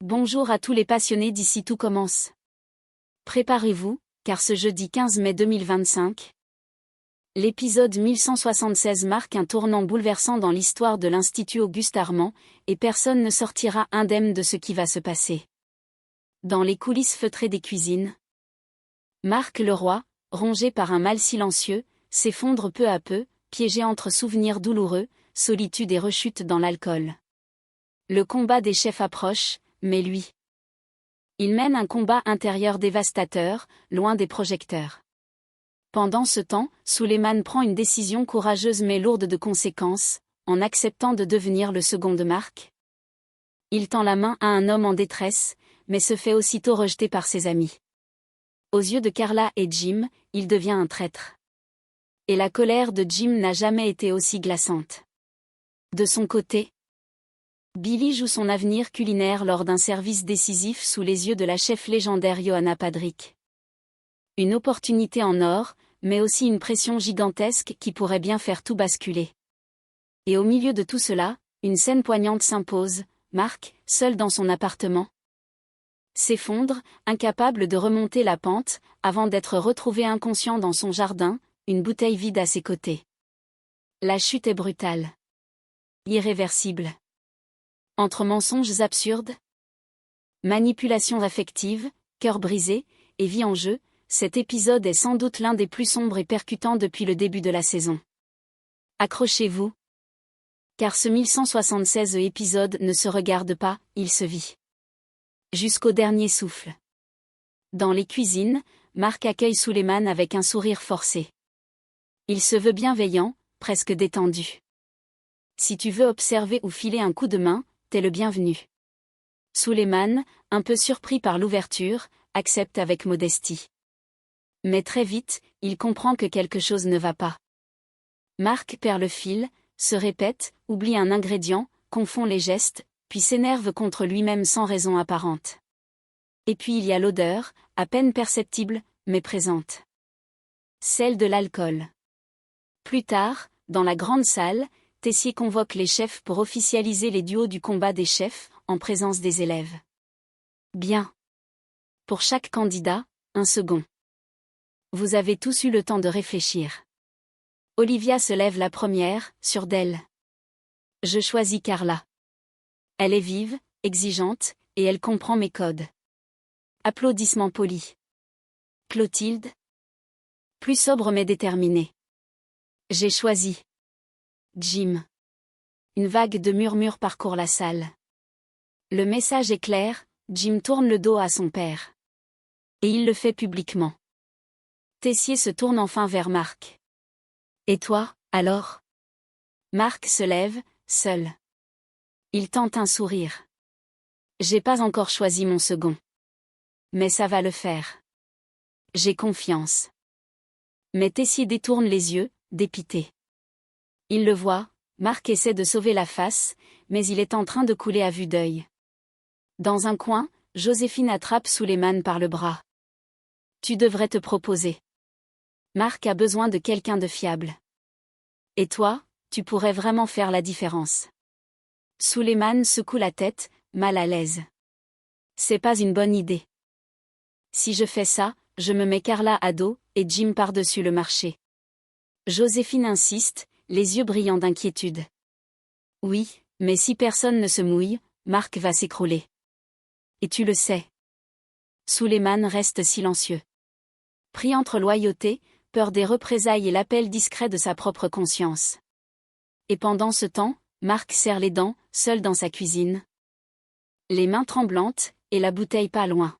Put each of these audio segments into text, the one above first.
Bonjour à tous les passionnés d'ici tout commence. Préparez-vous, car ce jeudi 15 mai 2025, l'épisode 1176 marque un tournant bouleversant dans l'histoire de l'Institut Auguste Armand, et personne ne sortira indemne de ce qui va se passer. Dans les coulisses feutrées des cuisines, Marc Leroy, rongé par un mal silencieux, s'effondre peu à peu, piégé entre souvenirs douloureux, solitude et rechute dans l'alcool. Le combat des chefs approche, mais lui, il mène un combat intérieur dévastateur, loin des projecteurs. Pendant ce temps, Souleymane prend une décision courageuse mais lourde de conséquences, en acceptant de devenir le second de Marc. Il tend la main à un homme en détresse, mais se fait aussitôt rejeter par ses amis. Aux yeux de Carla et Jim, il devient un traître. Et la colère de Jim n'a jamais été aussi glaçante. De son côté, Billy joue son avenir culinaire lors d'un service décisif sous les yeux de la chef légendaire Johanna Padrick. Une opportunité en or, mais aussi une pression gigantesque qui pourrait bien faire tout basculer. Et au milieu de tout cela, une scène poignante s'impose, Marc, seul dans son appartement, s'effondre, incapable de remonter la pente, avant d'être retrouvé inconscient dans son jardin, une bouteille vide à ses côtés. La chute est brutale. Irréversible. Entre mensonges absurdes, manipulations affectives, cœur brisé, et vie en jeu, cet épisode est sans doute l'un des plus sombres et percutants depuis le début de la saison. Accrochez-vous, car ce 1176 épisode ne se regarde pas, il se vit. Jusqu'au dernier souffle. Dans les cuisines, Marc accueille Souleymane avec un sourire forcé. Il se veut bienveillant, presque détendu. Si tu veux observer ou filer un coup de main, t'es le bienvenu. Souleymane, un peu surpris par l'ouverture, accepte avec modestie. Mais très vite, il comprend que quelque chose ne va pas. Marc perd le fil, se répète, oublie un ingrédient, confond les gestes, puis s'énerve contre lui-même sans raison apparente. Et puis il y a l'odeur, à peine perceptible, mais présente. Celle de l'alcool. Plus tard, dans la grande salle, Tessier convoque les chefs pour officialiser les duos du combat des chefs, en présence des élèves. Bien. Pour chaque candidat, un second. Vous avez tous eu le temps de réfléchir. Olivia se lève la première, sûre d'elle. Je choisis Carla. Elle est vive, exigeante, et elle comprend mes codes. Applaudissements polis. Clotilde. Plus sobre mais déterminée. J'ai choisi. Jim. Une vague de murmures parcourt la salle. Le message est clair, Jim tourne le dos à son père. Et il le fait publiquement. Tessier se tourne enfin vers Marc. Et toi, alors? Marc se lève, seul. Il tente un sourire. J'ai pas encore choisi mon second. Mais ça va le faire. J'ai confiance. Mais Tessier détourne les yeux, dépité. Il le voit, Marc essaie de sauver la face, mais il est en train de couler à vue d'œil. Dans un coin, Joséphine attrape Souleymane par le bras. Tu devrais te proposer. Marc a besoin de quelqu'un de fiable. Et toi, tu pourrais vraiment faire la différence. Souleymane secoue la tête, mal à l'aise. C'est pas une bonne idée. Si je fais ça, je me mets Carla à dos, et Jim par-dessus le marché. Joséphine insiste, les yeux brillants d'inquiétude. Oui, mais si personne ne se mouille, Marc va s'écrouler. Et tu le sais. Souleymane reste silencieux. Pris entre loyauté, peur des représailles et l'appel discret de sa propre conscience. Et pendant ce temps, Marc serre les dents, seul dans sa cuisine. Les mains tremblantes, et la bouteille pas loin.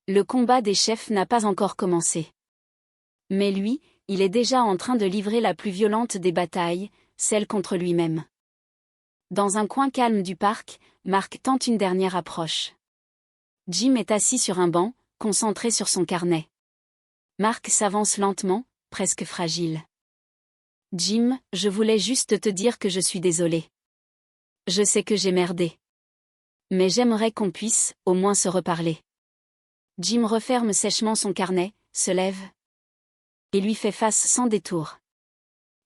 Le combat des chefs n'a pas encore commencé. Mais lui, il est déjà en train de livrer la plus violente des batailles, celle contre lui-même. Dans un coin calme du parc, Marc tente une dernière approche. Jim est assis sur un banc, concentré sur son carnet. Marc s'avance lentement, presque fragile. Jim, je voulais juste te dire que je suis désolé. Je sais que j'ai merdé. Mais j'aimerais qu'on puisse, au moins se reparler. Jim referme sèchement son carnet, se lève et lui fait face sans détour.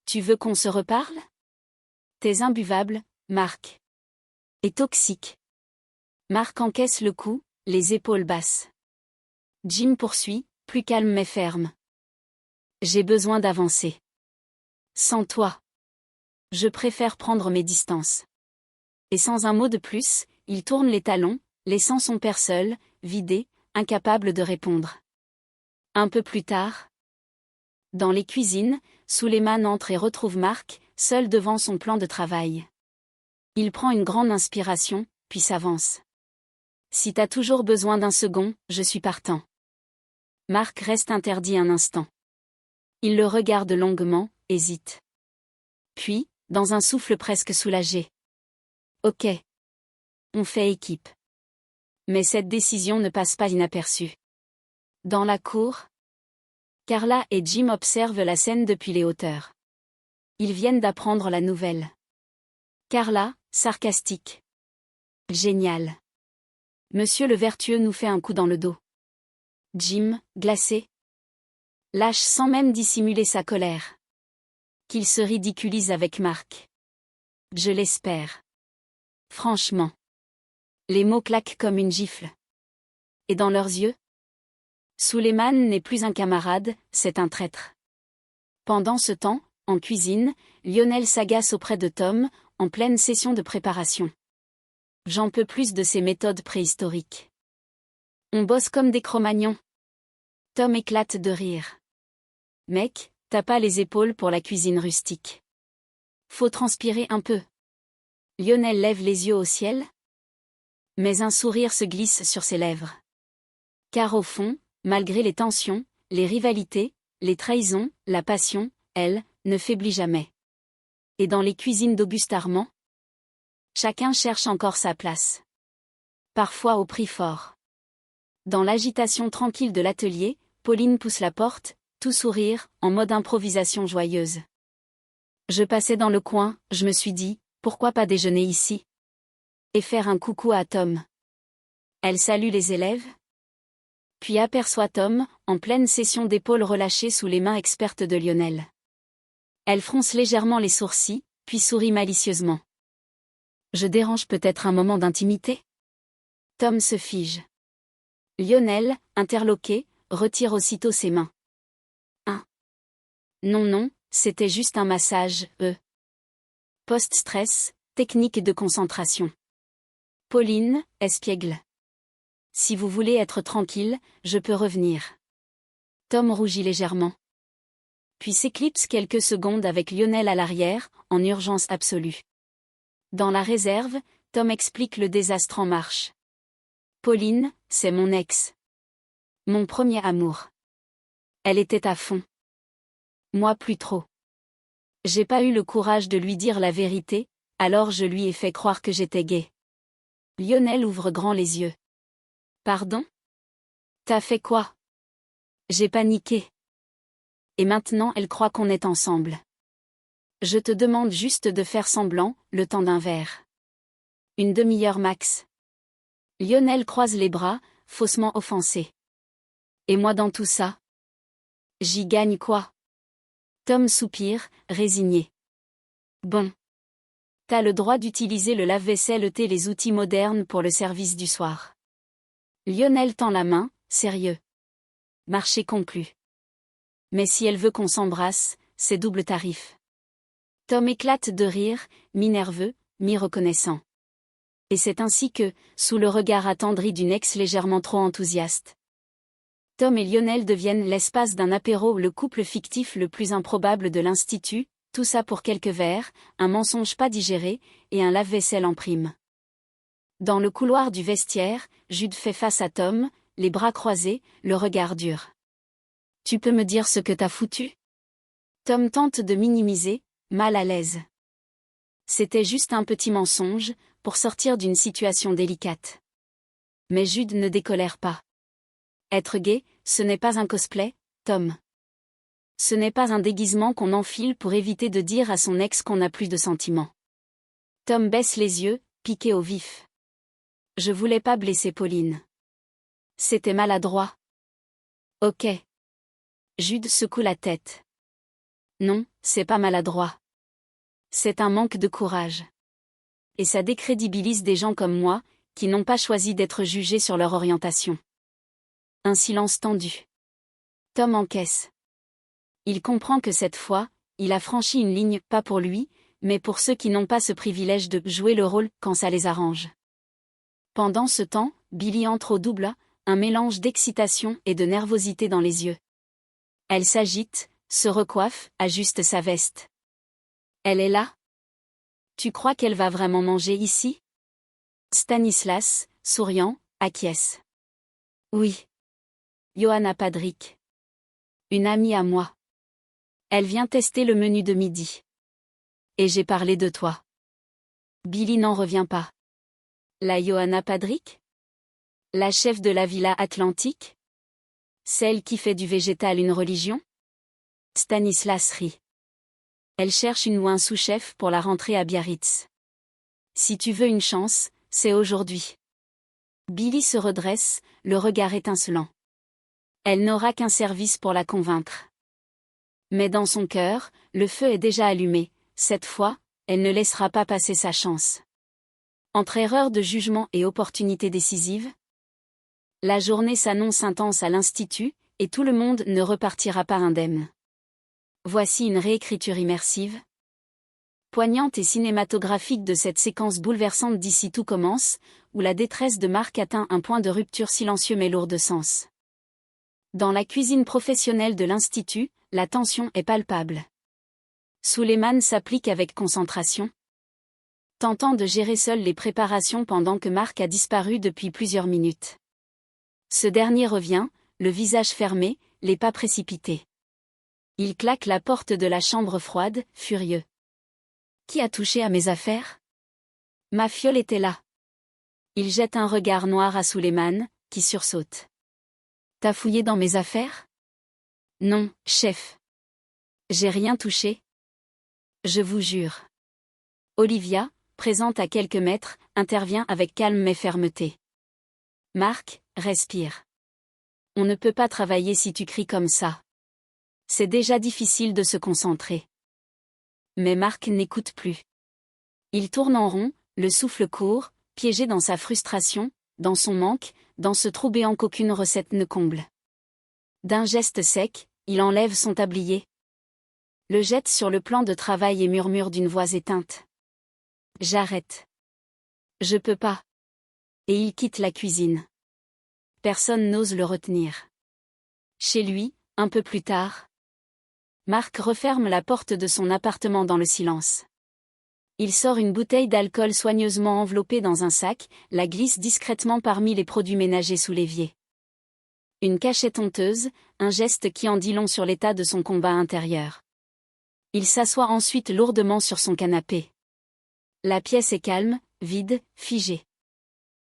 Tu veux qu'on se reparle? T'es imbuvable, Marc. Et toxique. Marc encaisse le coup, les épaules basses. Jim poursuit, plus calme mais ferme. J'ai besoin d'avancer. Sans toi. Je préfère prendre mes distances. Et sans un mot de plus, il tourne les talons, laissant son père seul, vidé, incapable de répondre. Un peu plus tard, dans les cuisines, Suleiman entre et retrouve Marc, seul devant son plan de travail. Il prend une grande inspiration, puis s'avance. Si t'as toujours besoin d'un second, je suis partant. Marc reste interdit un instant. Il le regarde longuement, hésite. Puis, dans un souffle presque soulagé. Ok. On fait équipe. Mais cette décision ne passe pas inaperçue. Dans la cour, Carla et Jim observent la scène depuis les hauteurs. Ils viennent d'apprendre la nouvelle. Carla, sarcastique. Génial. Monsieur le vertueux nous fait un coup dans le dos. Jim, glacé. Lâche sans même dissimuler sa colère. Qu'il se ridiculise avec Marc. Je l'espère. Franchement. Les mots claquent comme une gifle. Et dans leurs yeux? Suleiman n'est plus un camarade, c'est un traître. Pendant ce temps, en cuisine, Lionel s'agace auprès de Tom, en pleine session de préparation. J'en peux plus de ces méthodes préhistoriques. On bosse comme des Cro-Magnons. Tom éclate de rire. Mec, t'as pas les épaules pour la cuisine rustique. Faut transpirer un peu. Lionel lève les yeux au ciel. Mais un sourire se glisse sur ses lèvres. Car au fond, malgré les tensions, les rivalités, les trahisons, la passion, elle, ne faiblit jamais. Et dans les cuisines d'Auguste Armand, chacun cherche encore sa place. Parfois au prix fort. Dans l'agitation tranquille de l'atelier, Pauline pousse la porte, tout sourire, en mode improvisation joyeuse. Je passais dans le coin, je me suis dit, pourquoi pas déjeuner ici? Et faire un coucou à Tom. Elle salue les élèves. Puis aperçoit Tom, en pleine session d'épaules relâchées sous les mains expertes de Lionel. Elle fronce légèrement les sourcils, puis sourit malicieusement. Je dérange peut-être un moment d'intimité? Tom se fige. Lionel, interloqué, retire aussitôt ses mains. Non, c'était juste un massage, Post-stress, technique de concentration. Pauline, espiègle. Si vous voulez être tranquille, je peux revenir. Tom rougit légèrement. Puis s'éclipse quelques secondes avec Lionel à l'arrière, en urgence absolue. Dans la réserve, Tom explique le désastre en marche. Pauline, c'est mon ex. Mon premier amour. Elle était à fond. Moi plus trop. J'ai pas eu le courage de lui dire la vérité, alors je lui ai fait croire que j'étais gay. Lionel ouvre grand les yeux. Pardon? T'as fait quoi? J'ai paniqué. Et maintenant elle croit qu'on est ensemble. Je te demande juste de faire semblant, le temps d'un verre. Une demi-heure max. Lionel croise les bras, faussement offensé. Et moi dans tout ça? J'y gagne quoi? Tom soupire, résigné. Bon. T'as le droit d'utiliser le lave-vaisselle et les outils modernes pour le service du soir. Lionel tend la main, sérieux. Marché conclu. Mais si elle veut qu'on s'embrasse, c'est double tarif. Tom éclate de rire, mi-nerveux, mi-reconnaissant. Et c'est ainsi que, sous le regard attendri d'une ex légèrement trop enthousiaste, Tom et Lionel deviennent l'espace d'un apéro, le couple fictif le plus improbable de l'Institut, tout ça pour quelques verres, un mensonge pas digéré, et un lave-vaisselle en prime. Dans le couloir du vestiaire, Jude fait face à Tom, les bras croisés, le regard dur. Tu peux me dire ce que t'as foutu? Tom tente de minimiser, mal à l'aise. C'était juste un petit mensonge, pour sortir d'une situation délicate. Mais Jude ne décolère pas. Être gay, ce n'est pas un cosplay, Tom. Ce n'est pas un déguisement qu'on enfile pour éviter de dire à son ex qu'on n'a plus de sentiments. Tom baisse les yeux, piqué au vif. Je voulais pas blesser Pauline. C'était maladroit. Ok. Jude secoue la tête. Non, c'est pas maladroit. C'est un manque de courage. Et ça décrédibilise des gens comme moi, qui n'ont pas choisi d'être jugés sur leur orientation. Un silence tendu. Tom encaisse. Il comprend que cette fois, il a franchi une ligne, pas pour lui, mais pour ceux qui n'ont pas ce privilège de jouer le rôle quand ça les arrange. Pendant ce temps, Billy entre au double, un mélange d'excitation et de nervosité dans les yeux. Elle s'agite, se recoiffe, ajuste sa veste. Elle est là? Tu crois qu'elle va vraiment manger ici? Stanislas, souriant, acquiesce. Oui. Johanna Padrick. Une amie à moi. Elle vient tester le menu de midi. Et j'ai parlé de toi. Billy n'en revient pas. La Johanna Padrick? La chef de la Villa Atlantique? Celle qui fait du végétal une religion? Stanislas rit. Elle cherche une ou un sous-chef pour la rentrée à Biarritz. Si tu veux une chance, c'est aujourd'hui. Billy se redresse, le regard étincelant. Elle n'aura qu'un service pour la convaincre. Mais dans son cœur, le feu est déjà allumé. Cette fois, elle ne laissera pas passer sa chance. Entre erreur de jugement et opportunité décisive, la journée s'annonce intense à l'Institut, et tout le monde ne repartira pas indemne. Voici une réécriture immersive, poignante et cinématographique de cette séquence bouleversante d'ici tout commence, où la détresse de Mark atteint un point de rupture silencieux mais lourd de sens. Dans la cuisine professionnelle de l'Institut, la tension est palpable. Suleiman s'applique avec concentration, tentant de gérer seul les préparations pendant que Mark a disparu depuis plusieurs minutes. Ce dernier revient, le visage fermé, les pas précipités. Il claque la porte de la chambre froide, furieux. Qui a touché à mes affaires? Ma fiole était là. Il jette un regard noir à Suleiman, qui sursaute. T'as fouillé dans mes affaires? Non, chef. J'ai rien touché. Je vous jure. Olivia, présente à quelques mètres, intervient avec calme mais fermeté. Mark, respire. On ne peut pas travailler si tu cries comme ça. C'est déjà difficile de se concentrer. Mais Mark n'écoute plus. Il tourne en rond, le souffle court, piégé dans sa frustration, dans son manque, dans ce trou béant qu'aucune recette ne comble. D'un geste sec, il enlève son tablier, le jette sur le plan de travail et murmure d'une voix éteinte. J'arrête. Je peux pas. Et il quitte la cuisine. Personne n'ose le retenir. Chez lui, un peu plus tard, Mark referme la porte de son appartement dans le silence. Il sort une bouteille d'alcool soigneusement enveloppée dans un sac, la glisse discrètement parmi les produits ménagers sous l'évier. Une cachette honteuse, un geste qui en dit long sur l'état de son combat intérieur. Il s'assoit ensuite lourdement sur son canapé. La pièce est calme, vide, figée.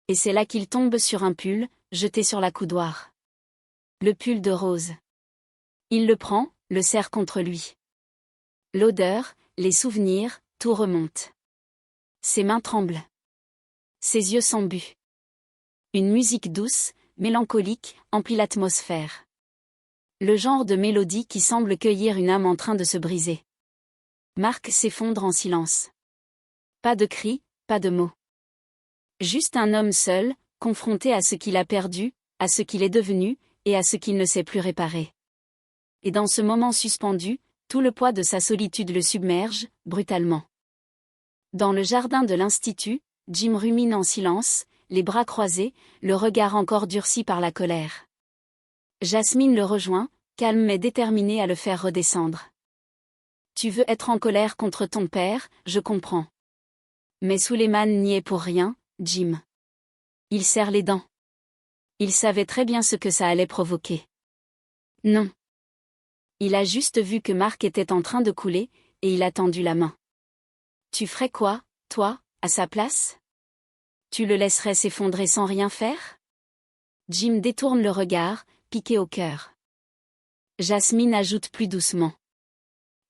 Et c'est là qu'il tombe sur un pull, jeté sur la coudoir. Le pull de Rose. Il le prend, le serre contre lui. L'odeur, les souvenirs, tout remonte. Ses mains tremblent. Ses yeux s'embuent. Une musique douce, mélancolique, emplit l'atmosphère. Le genre de mélodie qui semble cueillir une âme en train de se briser. Mark s'effondre en silence. Pas de cris, pas de mots. Juste un homme seul, confronté à ce qu'il a perdu, à ce qu'il est devenu, et à ce qu'il ne sait plus réparer. Et dans ce moment suspendu, tout le poids de sa solitude le submerge, brutalement. Dans le jardin de l'Institut, Jim rumine en silence, les bras croisés, le regard encore durci par la colère. Jasmine le rejoint, calme mais déterminée à le faire redescendre. Tu veux être en colère contre ton père, je comprends. Mais Suleiman n'y est pour rien, Jim. Il serre les dents. Il savait très bien ce que ça allait provoquer. Non. Il a juste vu que Mark était en train de couler, et il a tendu la main. Tu ferais quoi, toi, à sa place? Tu le laisserais s'effondrer sans rien faire? Jim détourne le regard, piqué au cœur. Jasmine ajoute plus doucement.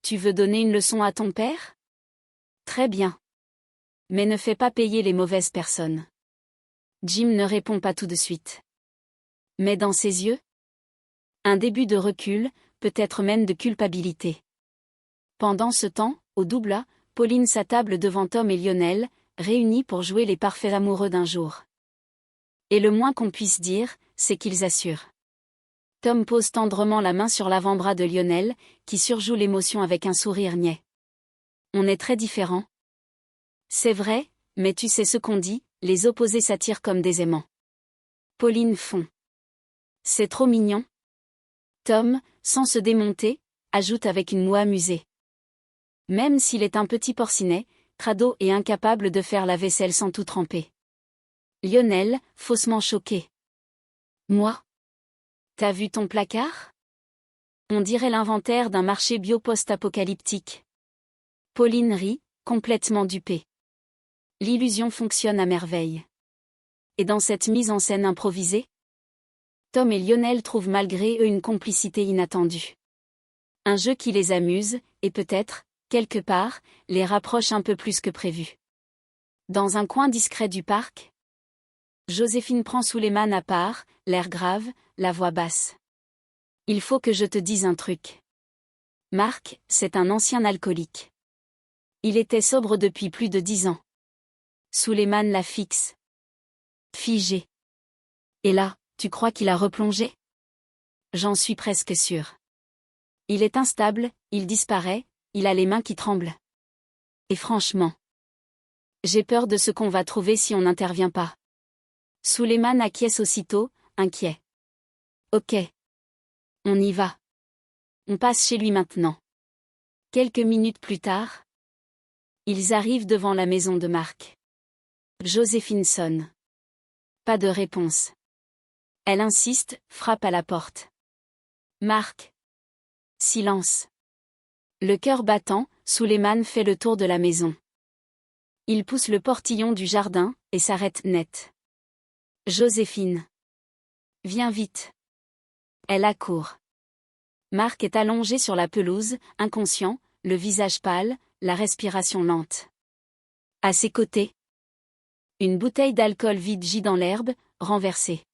Tu veux donner une leçon à ton père? Très bien. Mais ne fais pas payer les mauvaises personnes. Jim ne répond pas tout de suite. Mais dans ses yeux, un début de recul, peut-être même de culpabilité. Pendant ce temps, au double, Pauline s'attable devant Tom et Lionel, réunis pour jouer les parfaits amoureux d'un jour. Et le moins qu'on puisse dire, c'est qu'ils assurent. Tom pose tendrement la main sur l'avant-bras de Lionel, qui surjoue l'émotion avec un sourire niais. On est très différents. C'est vrai, mais tu sais ce qu'on dit, les opposés s'attirent comme des aimants. Pauline fond. C'est trop mignon. Tom, sans se démonter, ajoute avec une moue amusée. Même s'il est un petit porcinet, crado et incapable de faire la vaisselle sans tout tremper. Lionel, faussement choqué. Moi? T'as vu ton placard? On dirait l'inventaire d'un marché bio post-apocalyptique. Pauline rit, complètement dupée. L'illusion fonctionne à merveille. Et dans cette mise en scène improvisée, Tom et Lionel trouvent malgré eux une complicité inattendue. Un jeu qui les amuse, et peut-être, quelque part, les rapproche un peu plus que prévu. Dans un coin discret du parc, Joséphine prend Suleiman à part, l'air grave, la voix basse. Il faut que je te dise un truc. Marc, c'est un ancien alcoolique. Il était sobre depuis plus de 10 ans. Suleiman la fixe. Figé. Et là, tu crois qu'il a replongé? J'en suis presque sûre. Il est instable, il disparaît, il a les mains qui tremblent. Et franchement, j'ai peur de ce qu'on va trouver si on n'intervient pas. Suleiman acquiesce aussitôt, inquiet. Ok. On y va. On passe chez lui maintenant. Quelques minutes plus tard, ils arrivent devant la maison de Marc. Joséphine sonne. Pas de réponse. Elle insiste, frappe à la porte. Marc. Silence. Le cœur battant, Suleiman fait le tour de la maison. Il pousse le portillon du jardin, et s'arrête net. Joséphine. Viens vite. Elle accourt. Marc est allongé sur la pelouse, inconscient, le visage pâle, la respiration lente. À ses côtés, une bouteille d'alcool vide gît dans l'herbe, renversée.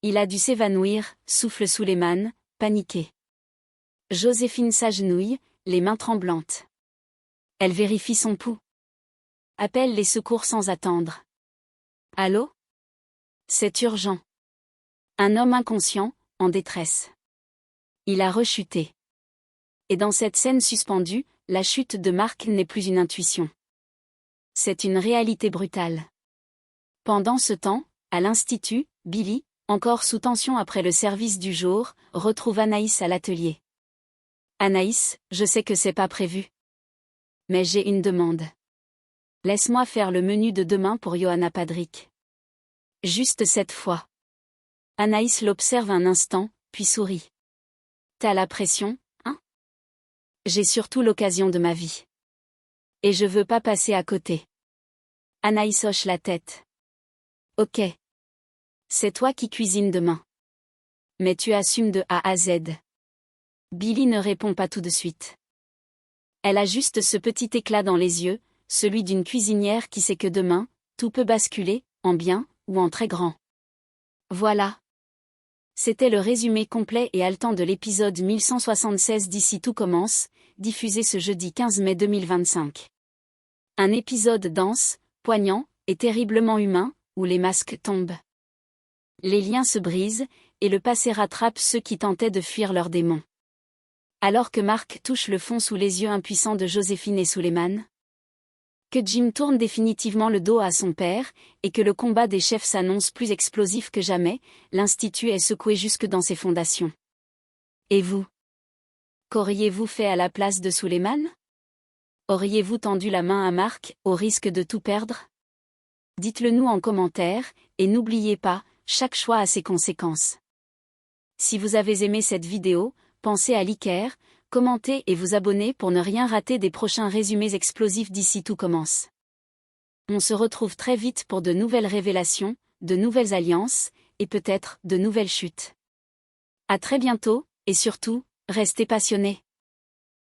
Il a dû s'évanouir, souffle Suleiman, paniqué. Joséphine s'agenouille, les mains tremblantes. Elle vérifie son pouls. Appelle les secours sans attendre. Allô? C'est urgent. Un homme inconscient, en détresse. Il a rechuté. Et dans cette scène suspendue, la chute de Marc n'est plus une intuition. C'est une réalité brutale. Pendant ce temps, à l'institut, Billy, encore sous tension après le service du jour, retrouve Anaïs à l'atelier. Anaïs, je sais que c'est pas prévu. Mais j'ai une demande. Laisse-moi faire le menu de demain pour Johanna Padrick. Juste cette fois. Anaïs l'observe un instant, puis sourit. T'as la pression, hein? J'ai surtout l'occasion de ma vie. Et je veux pas passer à côté. Anaïs hoche la tête. Ok. C'est toi qui cuisines demain. Mais tu assumes de A à Z. Billy ne répond pas tout de suite. Elle a juste ce petit éclat dans les yeux, celui d'une cuisinière qui sait que demain, tout peut basculer, en bien, ou en très grand. Voilà. C'était le résumé complet et haletant de l'épisode 1176 d'Ici tout commence, diffusé ce jeudi 15 mai 2025. Un épisode dense, poignant, et terriblement humain, où les masques tombent. Les liens se brisent, et le passé rattrape ceux qui tentaient de fuir leurs démons. Alors que Marc touche le fond sous les yeux impuissants de Joséphine et Suleiman. Que Jim tourne définitivement le dos à son père, et que le combat des chefs s'annonce plus explosif que jamais, l'institut est secoué jusque dans ses fondations. Et vous? Qu'auriez-vous fait à la place de Suleiman? Auriez-vous tendu la main à Marc, au risque de tout perdre? Dites-le nous en commentaire, et n'oubliez pas, chaque choix a ses conséquences. Si vous avez aimé cette vidéo, pensez à liker, commenter et vous abonner pour ne rien rater des prochains résumés explosifs d'Ici tout commence. On se retrouve très vite pour de nouvelles révélations, de nouvelles alliances, et peut-être de nouvelles chutes. À très bientôt, et surtout, restez passionnés.